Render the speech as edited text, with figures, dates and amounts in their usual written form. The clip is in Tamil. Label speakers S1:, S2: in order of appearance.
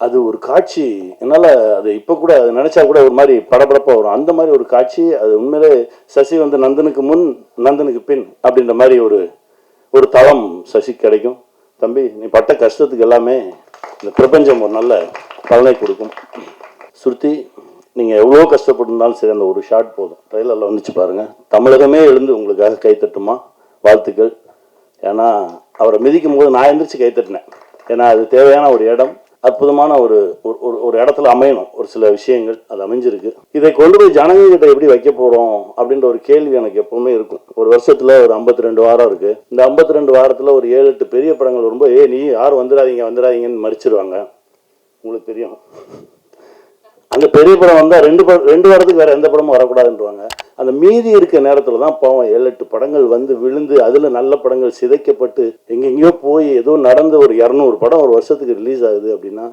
S1: அது ஒரு காட்சி என்னால் அது இப்போ கூட அது நினச்சா கூட ஒரு மாதிரி படபடப்பாக வரும். அந்த மாதிரி ஒரு காட்சி அது உண்மையிலே சசி வந்து நந்தனுக்கு முன் நந்தனுக்கு பின் அப்படின்ற மாதிரி ஒரு ஒரு தளம் சசிக்கு கிடைக்கும். தம்பி நீ பட்ட கஷ்டத்துக்கு எல்லாமே இந்த பிரபஞ்சம் ஒரு நல்ல பலனை கொடுக்கும். சுருத்தி நீங்கள் எவ்வளோ கஷ்டப்பட்டிருந்தாலும் சரி அந்த ஒரு ஷாட் போதும். ட்ரெயிலரில் வந்துச்சு பாருங்கள். தமிழகமே எழுந்து உங்களுக்காக கைத்தட்டுமா, வாழ்த்துக்கள். ஏன்னா அவரை மிதிக்கும் போது நான் எந்திரிச்சு கைத்தட்டினேன். ஏன்னா அது தேவையான ஒரு இடம், அற்புதமான ஒரு ஒரு இடத்துல அமையணும் ஒரு சில விஷயங்கள், அது அமைஞ்சிருக்கு. இதை கொண்டு போய் ஜனங்ககிட்ட எப்படி வைக்க போகிறோம் அப்படின்ற ஒரு கேள்வி எனக்கு எப்பவுமே இருக்கும். ஒரு வருஷத்தில் ஒரு 52 வாரம் இருக்குது. இந்த 52 வாரத்தில் ஒரு 7-8 பெரிய படங்கள் வரும்போது நீ யாரும் வந்துடாதீங்கன்னு மறிச்சிருவாங்க. உங்களுக்கு தெரியும், அந்த பெரிய படம் வந்தால் 2 வாரத்துக்கு வேறு எந்த படமும் வரக்கூடாதுன்றவாங்க. அந்த மீதி இருக்க நேரத்தில் தான் பாவம் 7-8 படங்கள் வந்து விழுந்து அதில் நல்ல படங்கள் சிதைக்கப்பட்டு எங்கெங்கேயோ போய் ஏதோ நடந்து ஒரு 200 படம் ஒரு வருஷத்துக்கு ரிலீஸ் ஆகுது அப்படின்னா